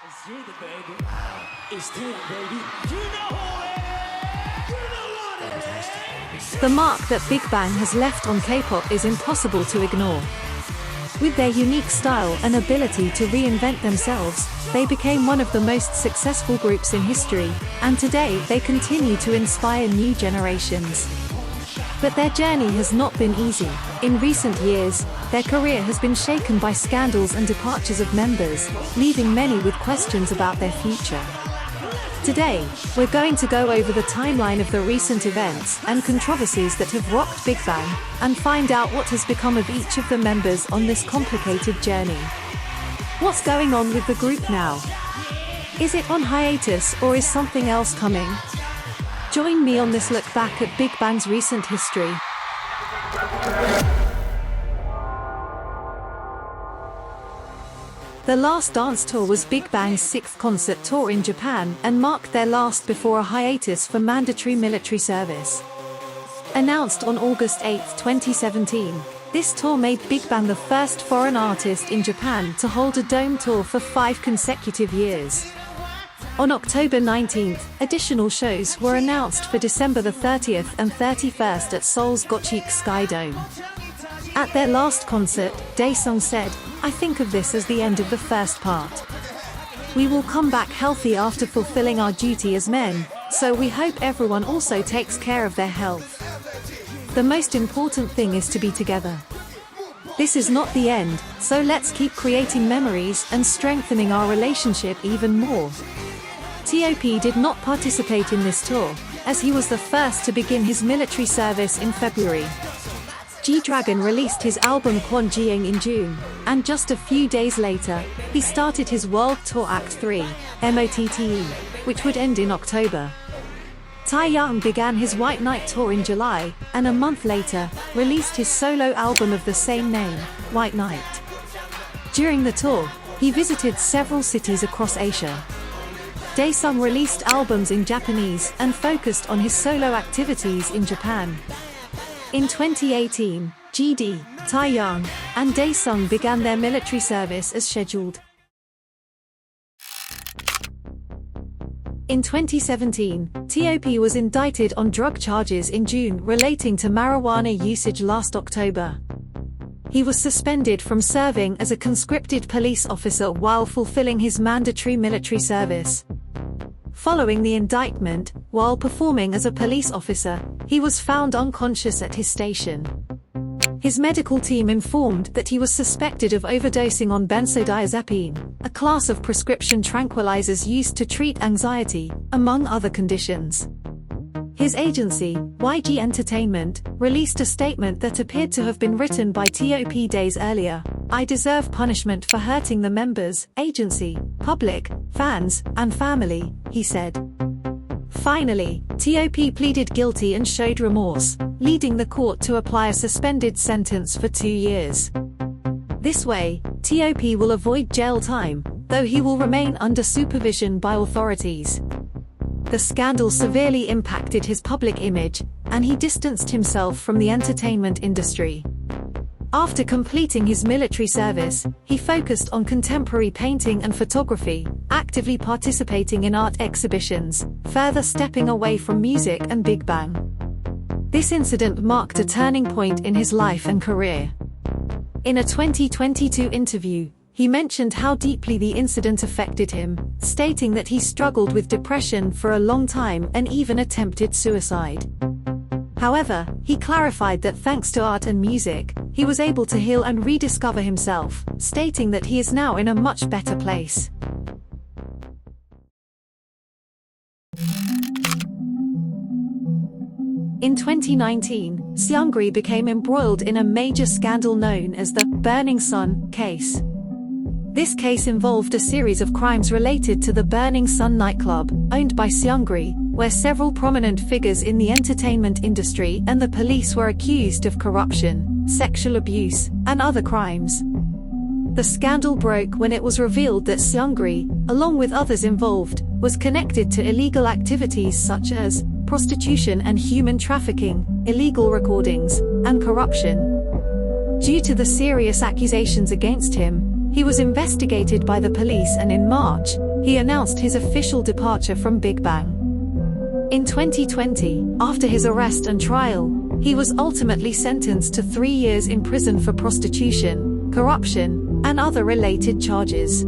It's Jada, baby. It's T.O.P, baby. You know who it is. You know what it is. The mark that Big Bang has left on K-pop is impossible to ignore. With their unique style and ability to reinvent themselves, they became one of the most successful groups in history, and today they continue to inspire new generations. But their journey has not been easy. In recent years, their career has been shaken by scandals and departures of members, leaving many with questions about their future. Today, we're going to go over the timeline of the recent events and controversies that have rocked Big Bang, and find out what has become of each of the members on this complicated journey. What's going on with the group now? Is it on hiatus or is something else coming? Join me on this look back at Big Bang's recent history. The Last Dance Tour was Big Bang's 6th concert tour in Japan and marked their last before a hiatus for mandatory military service. Announced on August 8, 2017, this tour made Big Bang the first foreign artist in Japan to hold a dome tour for 5 consecutive years. On October 19th, additional shows were announced for December the 30th and 31st at Seoul's Gochik Sky Dome. At their last concert, Daesung said, "I think of this as the end of the first part. We will come back healthy after fulfilling our duty as men, so we hope everyone also takes care of their health. The most important thing is to be together. This is not the end, so let's keep creating memories and strengthening our relationship even more." T.O.P did not participate in this tour, as he was the first to begin his military service in February. G-Dragon released his album Kwon Jiang in June, and just a few days later, he started his World Tour Act 3, MOTTE, which would end in October. Taeyang began his White Night tour in July, and a month later, released his solo album of the same name, White Night. During the tour, he visited several cities across Asia. Daesung released albums in Japanese and focused on his solo activities in Japan. In 2018, GD, Taeyang, and Daesung began their military service as scheduled. In 2017, T.O.P was indicted on drug charges in June relating to marijuana usage last October. He was suspended from serving as a conscripted police officer while fulfilling his mandatory military service. Following the indictment, while performing as a police officer, he was found unconscious at his station. His medical team informed that he was suspected of overdosing on benzodiazepine, a class of prescription tranquilizers used to treat anxiety, among other conditions. His agency, YG Entertainment, released a statement that appeared to have been written by T.O.P days earlier. "I deserve punishment for hurting the members, agency, public, fans, and family," he said. Finally, T.O.P pleaded guilty and showed remorse, leading the court to apply a suspended sentence for 2 years. This way, T.O.P will avoid jail time, though he will remain under supervision by authorities. The scandal severely impacted his public image, and he distanced himself from the entertainment industry. After completing his military service, he focused on contemporary painting and photography, actively participating in art exhibitions, further stepping away from music and Big Bang. This incident marked a turning point in his life and career. In a 2022 interview, he mentioned how deeply the incident affected him, stating that he struggled with depression for a long time and even attempted suicide. However, he clarified that thanks to art and music, he was able to heal and rediscover himself, stating that he is now in a much better place. In 2019, Seungri became embroiled in a major scandal known as the Burning Sun case. This case involved a series of crimes related to the Burning Sun nightclub, owned by Seungri, where several prominent figures in the entertainment industry and the police were accused of corruption, sexual abuse, and other crimes. The scandal broke when it was revealed that Seungri, along with others involved, was connected to illegal activities such as prostitution and human trafficking, illegal recordings, and corruption. Due to the serious accusations against him, he was investigated by the police, and in March, he announced his official departure from Big Bang. In 2020, after his arrest and trial, he was ultimately sentenced to 3 years in prison for prostitution, corruption, and other related charges.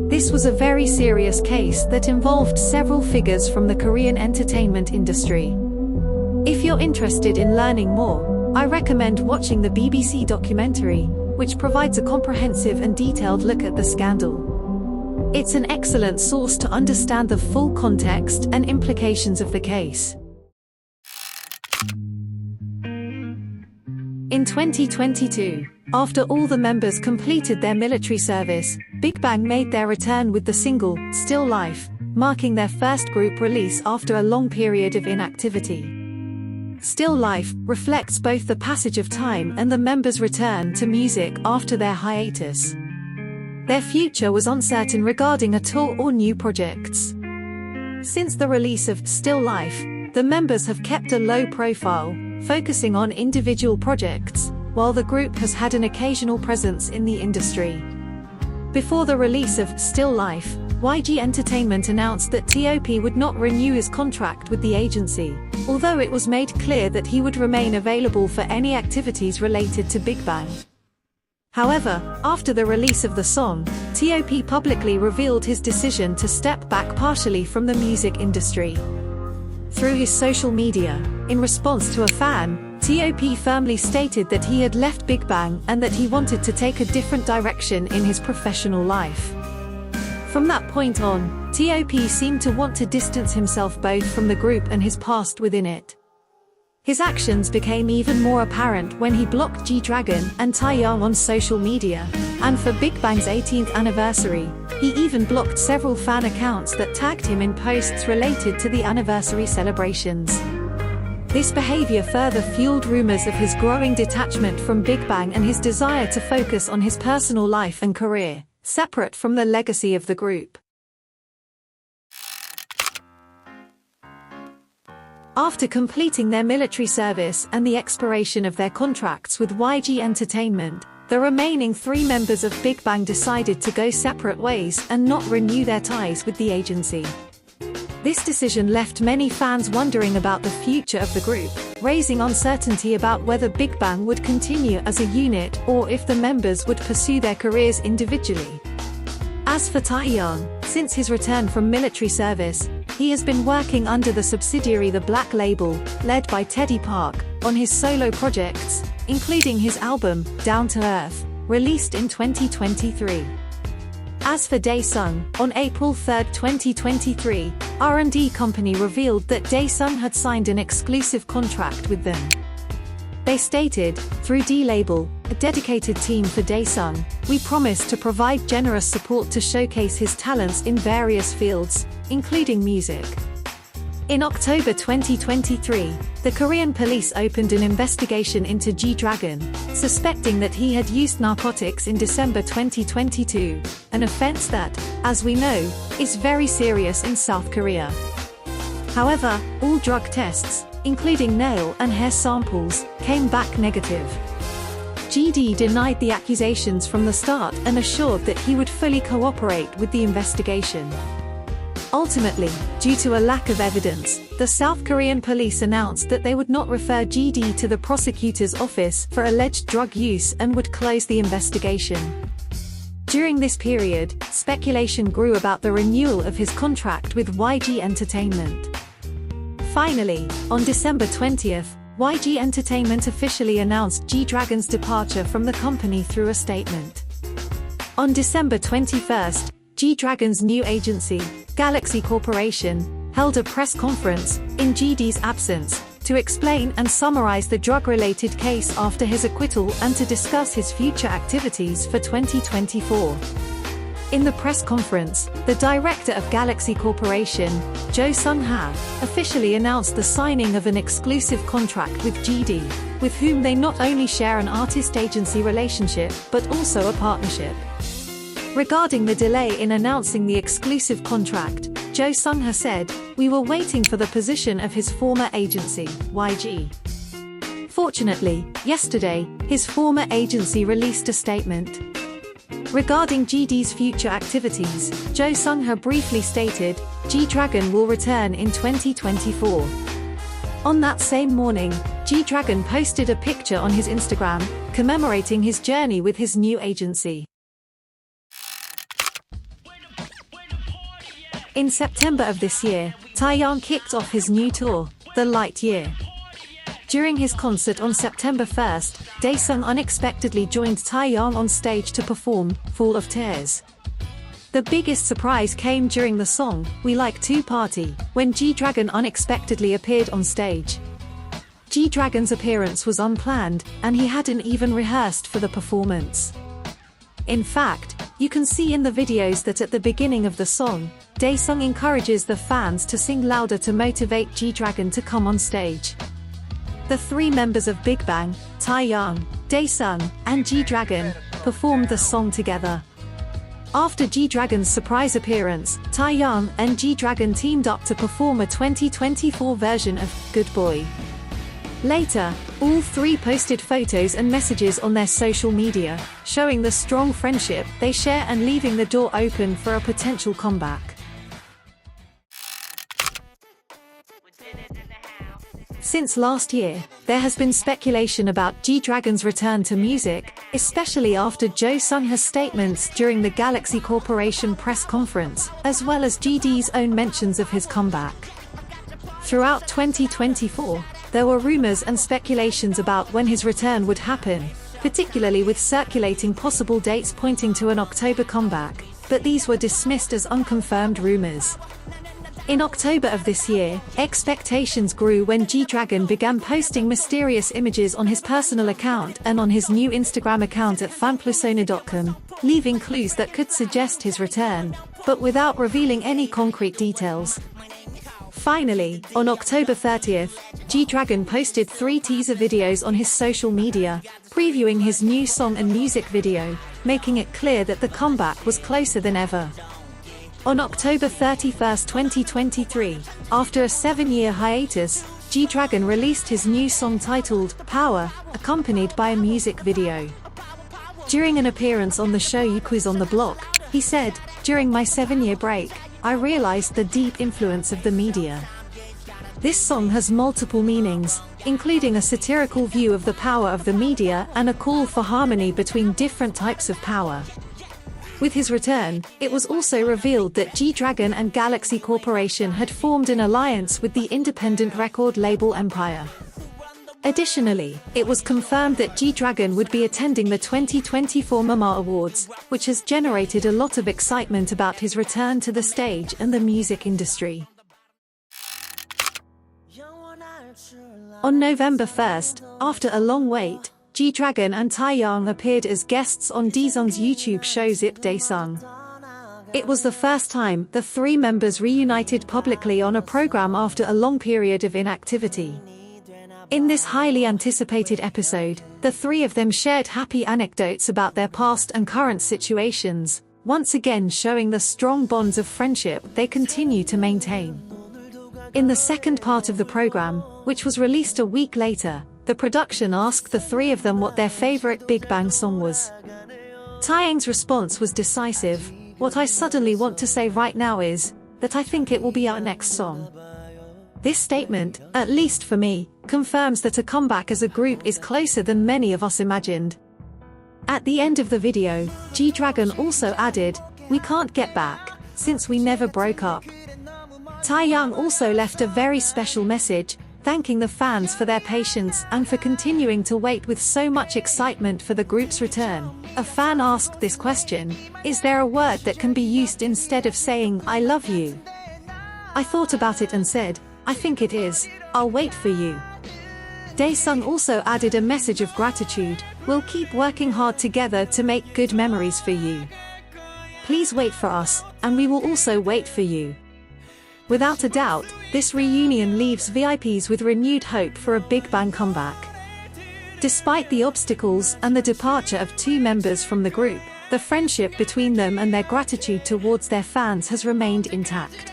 This was a very serious case that involved several figures from the Korean entertainment industry. If you're interested in learning more, I recommend watching the BBC documentary, which provides a comprehensive and detailed look at the scandal. It's an excellent source to understand the full context and implications of the case. In 2022, after all the members completed their military service, Big Bang made their return with the single, Still Life, marking their first group release after a long period of inactivity. Still Life reflects both the passage of time and the members' return to music after their hiatus. Their future was uncertain regarding a tour or new projects. Since the release of Still Life, the members have kept a low profile, focusing on individual projects, while the group has had an occasional presence in the industry. Before the release of Still Life, YG Entertainment announced that T.O.P would not renew his contract with the agency, although it was made clear that he would remain available for any activities related to Big Bang. However, after the release of the song, T.O.P publicly revealed his decision to step back partially from the music industry. Through his social media, in response to a fan, T.O.P firmly stated that he had left Big Bang and that he wanted to take a different direction in his professional life. From that point on, T.O.P seemed to want to distance himself both from the group and his past within it. His actions became even more apparent when he blocked G-Dragon and Taeyang on social media, and for Big Bang's 18th anniversary, he even blocked several fan accounts that tagged him in posts related to the anniversary celebrations. This behavior further fueled rumors of his growing detachment from Big Bang and his desire to focus on his personal life and career, separate from the legacy of the group. After completing their military service and the expiration of their contracts with YG Entertainment, the remaining 3 members of Big Bang decided to go separate ways and not renew their ties with the agency. This decision left many fans wondering about the future of the group, raising uncertainty about whether Big Bang would continue as a unit or if the members would pursue their careers individually. As for Taeyang, since his return from military service, he has been working under the subsidiary The Black Label, led by Teddy Park, on his solo projects, including his album, Down to Earth, released in 2023. As for Daesung, on April 3, 2023, R&D company revealed that Daesung had signed an exclusive contract with them. They stated, through D-Label, a dedicated team for Daesung, we promise to provide generous support to showcase his talents in various fields, including music. In October 2023, the Korean police opened an investigation into G-Dragon, suspecting that he had used narcotics in December 2022, an offense that, as we know, is very serious in South Korea. However, all drug tests, including nail and hair samples, came back negative. GD denied the accusations from the start and assured that he would fully cooperate with the investigation. Ultimately, due to a lack of evidence, the South Korean police announced that they would not refer GD to the prosecutor's office for alleged drug use and would close the investigation. During this period, speculation grew about the renewal of his contract with YG Entertainment. Finally, on December 20th, YG Entertainment officially announced G-Dragon's departure from the company through a statement. On December 21st, G-Dragon's new agency, Galaxy Corporation, held a press conference, in GD's absence, to explain and summarize the drug-related case after his acquittal and to discuss his future activities for 2024. In the press conference, the director of Galaxy Corporation, Jo Sung-ha, officially announced the signing of an exclusive contract with GD, with whom they not only share an artist-agency relationship but also a partnership. Regarding the delay in announcing the exclusive contract, Jo Sung-ha said, "We were waiting for the position of his former agency, YG." Fortunately, yesterday, his former agency released a statement. Regarding GD's future activities, Jo Sung-ha briefly stated, G-Dragon will return in 2024. On that same morning, G-Dragon posted a picture on his Instagram, commemorating his journey with his new agency. In September of this year, Taeyang kicked off his new tour, The Light Year. During his concert on September 1st, Daesung unexpectedly joined Taeyang on stage to perform Fall of Tears. The biggest surprise came during the song, We Like to Party, when G-Dragon unexpectedly appeared on stage. G-Dragon's appearance was unplanned, and he hadn't even rehearsed for the performance. In fact, you can see in the videos that at the beginning of the song, Daesung encourages the fans to sing louder to motivate G-Dragon to come on stage. The three members of Big Bang, Taeyang, Daesung, and G-Dragon, performed the song together. After G-Dragon's surprise appearance, Taeyang and G-Dragon teamed up to perform a 2024 version of Good Boy. Later, all three posted photos and messages on their social media, showing the strong friendship they share and leaving the door open for a potential comeback. Since last year, there has been speculation about G-Dragon's return to music, especially after Jo Sung-ha's statements during the Galaxy Corporation press conference, as well as GD's own mentions of his comeback. Throughout 2024, there were rumors and speculations about when his return would happen, particularly with circulating possible dates pointing to an October comeback, but these were dismissed as unconfirmed rumors. In October of this year, expectations grew when G-Dragon began posting mysterious images on his personal account and on his new Instagram account at fanpersona.com, leaving clues that could suggest his return, but without revealing any concrete details. Finally, on October 30th, G-Dragon posted 3 teaser videos on his social media, previewing his new song and music video, making it clear that the comeback was closer than ever. On October 31, 2023, after a 7-year hiatus, G-Dragon released his new song titled Power, accompanied by a music video. During an appearance on the show You Quiz on the Block, he said, "During my 7-year break, I realized the deep influence of the media. This song has multiple meanings, including a satirical view of the power of the media and a call for harmony between different types of power." With his return, it was also revealed that G-Dragon and Galaxy Corporation had formed an alliance with the independent record label Empire. Additionally, it was confirmed that G-Dragon would be attending the 2024 Mama Awards, which has generated a lot of excitement about his return to the stage and the music industry. On November 1st, after a long wait, G-Dragon and Taeyang appeared as guests on Daesung's YouTube show Zip Daesung. It was the first time the three members reunited publicly on a program after a long period of inactivity. In this highly anticipated episode, the three of them shared happy anecdotes about their past and current situations, once again showing the strong bonds of friendship they continue to maintain. In the second part of the program, which was released a week later, the production asked the three of them what their favorite Big Bang song was. Taeyang's response was decisive. "What I suddenly want to say right now is that I think it will be our next song." This statement, at least for me, confirms that a comeback as a group is closer than many of us imagined. At the end of the video, G-Dragon also added, "We can't get back, since we never broke up." Taeyang also left a very special message, thanking the fans for their patience and for continuing to wait with so much excitement for the group's return. A fan asked this question, "Is there a word that can be used instead of saying, 'I love you'?" I thought about it and said, "I think it is, 'I'll wait for you.'" Daesung also added a message of gratitude, "We'll keep working hard together to make good memories for you. Please wait for us, and we will also wait for you." Without a doubt, this reunion leaves VIPs with renewed hope for a Big Bang comeback. Despite the obstacles and the departure of 2 members from the group, the friendship between them and their gratitude towards their fans has remained intact.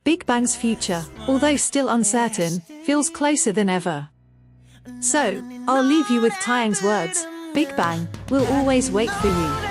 Big Bang's future, although still uncertain, feels closer than ever. So, I'll leave you with Taeyang's words, "Big Bang will always wait for you."